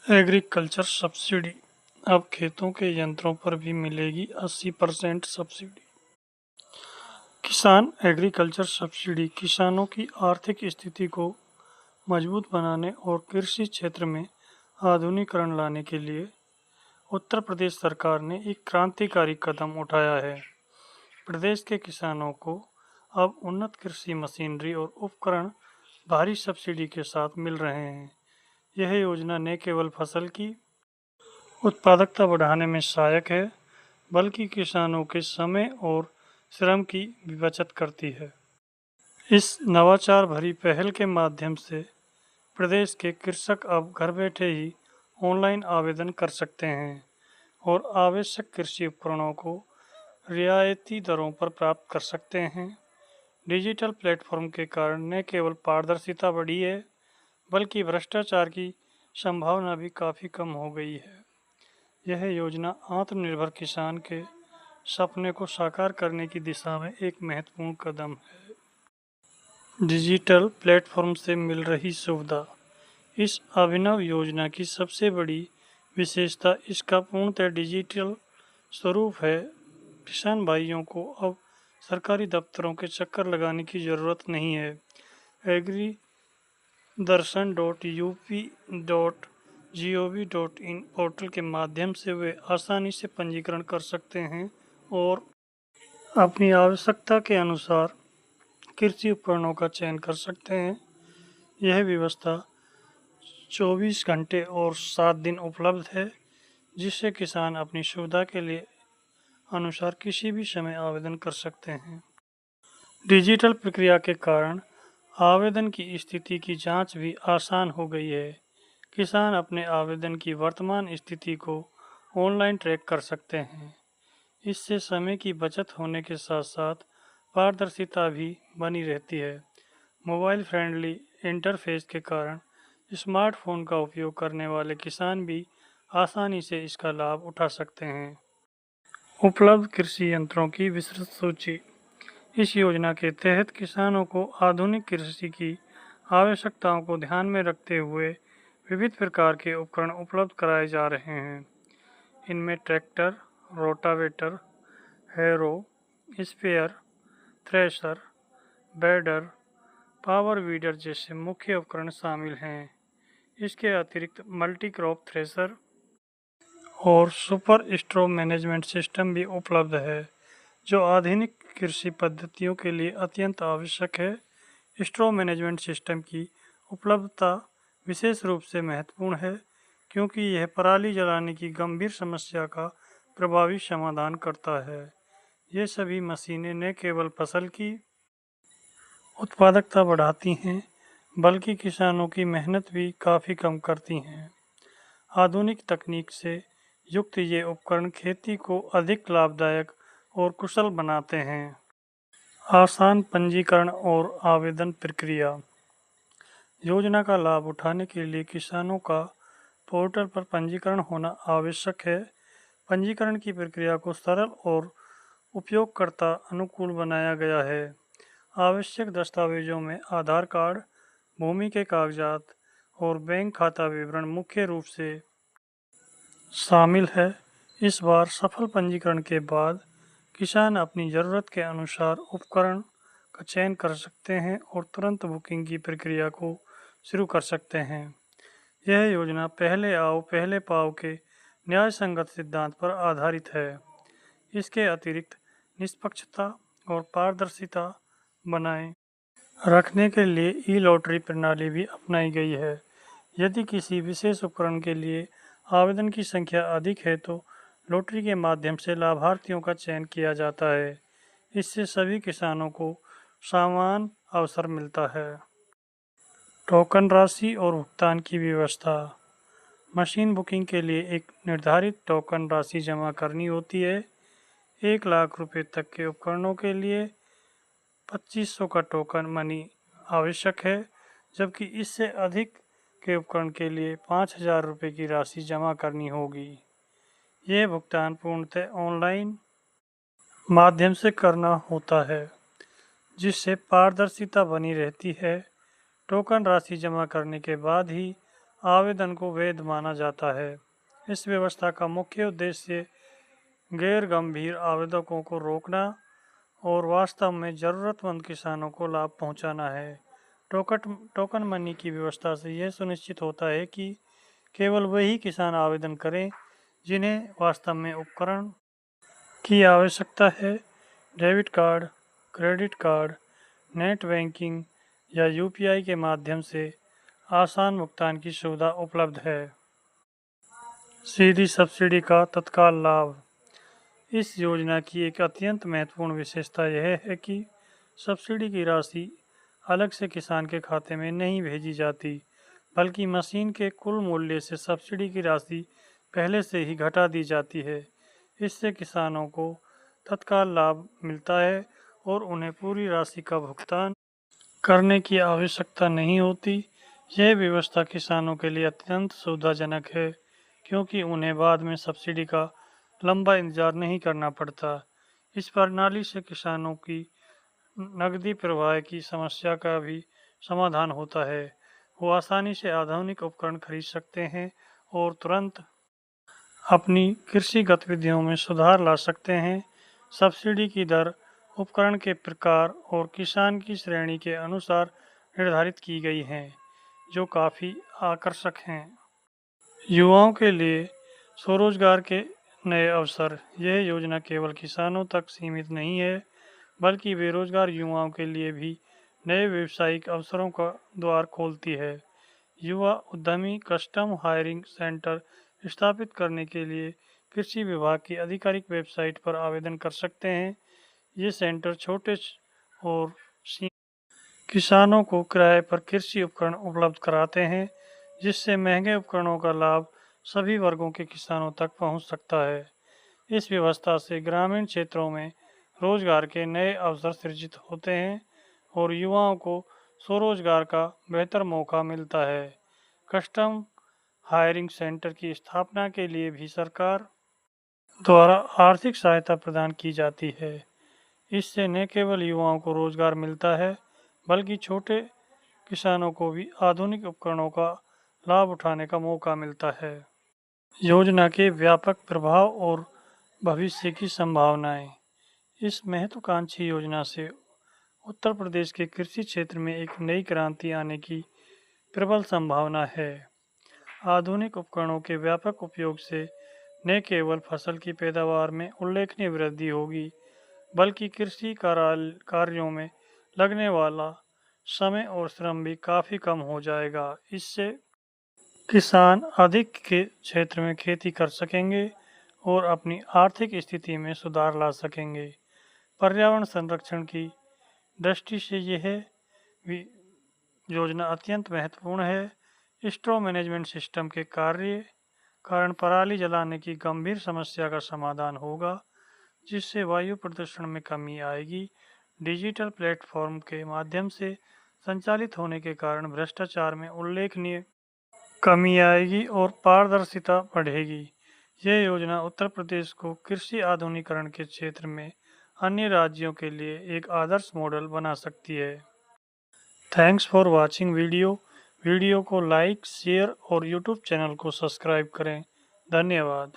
Agriculture subsidy. अब खेतों के यंत्रों पर भी मिलेगी 80% सब्सिडी। किसान एग्रीकल्चर सब्सिडी किसानों की आर्थिक स्थिति को मजबूत बनाने और कृषि क्षेत्र में आधुनिकीकरण लाने के लिए उत्तर प्रदेश सरकार ने एक क्रांतिकारी कदम उठाया है। प्रदेश के किसानों को अब उन्नत कृषि मशीनरी और उपकरण भारी सब्सिडी के साथ मिल रहे हैं। यह योजना न केवल फसल की उत्पादकता बढ़ाने में सहायक है, बल्कि किसानों के समय और श्रम की भी बचत करती है। इस नवाचार भरी पहल के माध्यम से प्रदेश के कृषक अब घर बैठे ही ऑनलाइन आवेदन कर सकते हैं और आवश्यक कृषि उपकरणों को रियायती दरों पर प्राप्त कर सकते हैं। डिजिटल प्लेटफॉर्म के कारण न केवल पारदर्शिता बढ़ी है, बल्कि भ्रष्टाचार की संभावना भी काफ़ी कम हो गई है। यह योजना आत्मनिर्भर किसान के सपने को साकार करने की दिशा में एक महत्वपूर्ण कदम है। डिजिटल प्लेटफॉर्म से मिल रही सुविधा। इस अभिनव योजना की सबसे बड़ी विशेषता इसका पूर्णतः डिजिटल स्वरूप है। किसान भाइयों को अब सरकारी दफ्तरों के चक्कर लगाने की ज़रूरत नहीं है। agridarshan.up.gov.in पोर्टल के माध्यम से वे आसानी से पंजीकरण कर सकते हैं और अपनी आवश्यकता के अनुसार कृषि उपकरणों का चयन कर सकते हैं। यह व्यवस्था 24 घंटे और 7 दिन उपलब्ध है, जिससे किसान अपनी सुविधा के लिए अनुसार किसी भी समय आवेदन कर सकते हैं। डिजिटल प्रक्रिया के कारण आवेदन की स्थिति की जांच भी आसान हो गई है। किसान अपने आवेदन की वर्तमान स्थिति को ऑनलाइन ट्रैक कर सकते हैं। इससे समय की बचत होने के साथ साथ पारदर्शिता भी बनी रहती है। मोबाइल फ्रेंडली इंटरफेस के कारण स्मार्टफोन का उपयोग करने वाले किसान भी आसानी से इसका लाभ उठा सकते हैं। उपलब्ध कृषि यंत्रों की विस्तृत सूची। इस योजना के तहत किसानों को आधुनिक कृषि की आवश्यकताओं को ध्यान में रखते हुए विविध प्रकार के उपकरण उपलब्ध कराए जा रहे हैं। इनमें tractor, rotavator, harrow, sprayer, thresher, bedder, power weeder जैसे मुख्य उपकरण शामिल हैं। इसके अतिरिक्त मल्टी क्रॉप थ्रेशर और सुपर स्ट्रॉ मैनेजमेंट सिस्टम भी उपलब्ध है, जो आधुनिक कृषि पद्धतियों के लिए अत्यंत आवश्यक है। स्ट्रॉ मैनेजमेंट सिस्टम की उपलब्धता विशेष रूप से महत्वपूर्ण है, क्योंकि यह पराली जलाने की गंभीर समस्या का प्रभावी समाधान करता है। ये सभी मशीनें न केवल फसल की उत्पादकता बढ़ाती हैं, बल्कि किसानों की मेहनत भी काफ़ी कम करती हैं। आधुनिक तकनीक से युक्त ये उपकरण खेती को अधिक लाभदायक और कुशल बनाते हैं। आसान पंजीकरण और आवेदन प्रक्रिया। योजना का लाभ उठाने के लिए किसानों का पोर्टल पर पंजीकरण होना आवश्यक है। पंजीकरण की प्रक्रिया को सरल और उपयोगकर्ता अनुकूल बनाया गया है। आवश्यक दस्तावेजों में आधार कार्ड, भूमि के कागजात और बैंक खाता विवरण मुख्य रूप से शामिल है। इस बार सफल पंजीकरण के बाद किसान अपनी ज़रूरत के अनुसार उपकरण का चयन कर सकते हैं और तुरंत बुकिंग की प्रक्रिया को शुरू कर सकते हैं। यह योजना पहले आओ पहले पाओ के न्याय संगत सिद्धांत पर आधारित है। इसके अतिरिक्त निष्पक्षता और पारदर्शिता बनाए रखने के लिए ई लॉटरी प्रणाली भी अपनाई गई है। यदि किसी विशेष उपकरण के लिए आवेदन की संख्या अधिक है तो लॉटरी के माध्यम से लाभार्थियों का चयन किया जाता है। इससे सभी किसानों को समान अवसर मिलता है। टोकन राशि और भुगतान की व्यवस्था। मशीन बुकिंग के लिए एक निर्धारित टोकन राशि जमा करनी होती है। 1 लाख रुपए तक के उपकरणों के लिए 2500 का टोकन मनी आवश्यक है, जबकि इससे अधिक के उपकरण के लिए 5000 रुपये की राशि जमा करनी होगी। यह भुगतान पूर्णतः ऑनलाइन माध्यम से करना होता है, जिससे पारदर्शिता बनी रहती है। टोकन राशि जमा करने के बाद ही आवेदन को वैध माना जाता है। इस व्यवस्था का मुख्य उद्देश्य गैर गंभीर आवेदकों को रोकना और वास्तव में ज़रूरतमंद किसानों को लाभ पहुंचाना है। टोकन मनी की व्यवस्था से यह सुनिश्चित होता है कि केवल वही किसान आवेदन करें जिन्हें वास्तव में उपकरण की आवश्यकता है। Debit card, credit card, net banking या यूपीआई के माध्यम से आसान भुगतान की सुविधा उपलब्ध है। सीधी सब्सिडी का तत्काल लाभ। इस योजना की एक अत्यंत महत्वपूर्ण विशेषता यह है कि सब्सिडी की राशि अलग से किसान के खाते में नहीं भेजी जाती, बल्कि मशीन के कुल मूल्य से सब्सिडी की राशि पहले से ही घटा दी जाती है। इससे किसानों को तत्काल लाभ मिलता है और उन्हें पूरी राशि का भुगतान करने की आवश्यकता नहीं होती। यह व्यवस्था किसानों के लिए अत्यंत सुविधाजनक है, क्योंकि उन्हें बाद में सब्सिडी का लंबा इंतजार नहीं करना पड़ता। इस प्रणाली से किसानों की नकदी प्रवाह की समस्या का भी समाधान होता है। वो आसानी से आधुनिक उपकरण खरीद सकते हैं और तुरंत अपनी कृषि गतिविधियों में सुधार ला सकते हैं। सब्सिडी की दर उपकरण के प्रकार और किसान की श्रेणी के अनुसार निर्धारित की गई हैं, जो काफ़ी आकर्षक हैं। युवाओं के लिए स्वरोजगार के नए अवसर। यह योजना केवल किसानों तक सीमित नहीं है, बल्कि बेरोजगार युवाओं के लिए भी नए व्यावसायिक अवसरों का द्वार खोलती है। युवा उद्यमी कस्टम हायरिंग सेंटर स्थापित करने के लिए कृषि विभाग की आधिकारिक वेबसाइट पर आवेदन कर सकते हैं। ये सेंटर छोटे और किसानों को किराए पर कृषि उपकरण उपलब्ध कराते हैं, जिससे महंगे उपकरणों का लाभ सभी वर्गों के किसानों तक पहुंच सकता है। इस व्यवस्था से ग्रामीण क्षेत्रों में रोजगार के नए अवसर सृजित होते हैं और युवाओं को स्वरोजगार का बेहतर मौका मिलता है। कस्टम हायरिंग सेंटर की स्थापना के लिए भी सरकार द्वारा आर्थिक सहायता प्रदान की जाती है। इससे न केवल युवाओं को रोजगार मिलता है, बल्कि छोटे किसानों को भी आधुनिक उपकरणों का लाभ उठाने का मौका मिलता है। योजना के व्यापक प्रभाव और भविष्य की संभावनाएं। इस महत्वाकांक्षी योजना से उत्तर प्रदेश के कृषि क्षेत्र में एक नई क्रांति आने की प्रबल संभावना है। आधुनिक उपकरणों के व्यापक उपयोग से न केवल फसल की पैदावार में उल्लेखनीय वृद्धि होगी, बल्कि कृषि कार्यों में लगने वाला समय और श्रम भी काफ़ी कम हो जाएगा। इससे किसान अधिक के क्षेत्र में खेती कर सकेंगे और अपनी आर्थिक स्थिति में सुधार ला सकेंगे। पर्यावरण संरक्षण की दृष्टि से यह योजना अत्यंत महत्वपूर्ण है। स्ट्रॉ मैनेजमेंट सिस्टम के कारण पराली जलाने की गंभीर समस्या का समाधान होगा, जिससे वायु प्रदूषण में कमी आएगी। डिजिटल प्लेटफॉर्म के माध्यम से संचालित होने के कारण भ्रष्टाचार में उल्लेखनीय कमी आएगी और पारदर्शिता बढ़ेगी। यह योजना उत्तर प्रदेश को कृषि आधुनिकीकरण के क्षेत्र में अन्य राज्यों के लिए एक आदर्श मॉडल बना सकती है। थैंक्स फॉर वॉचिंग वीडियो को लाइक, शेयर और यूट्यूब चैनल को सब्सक्राइब करें। धन्यवाद।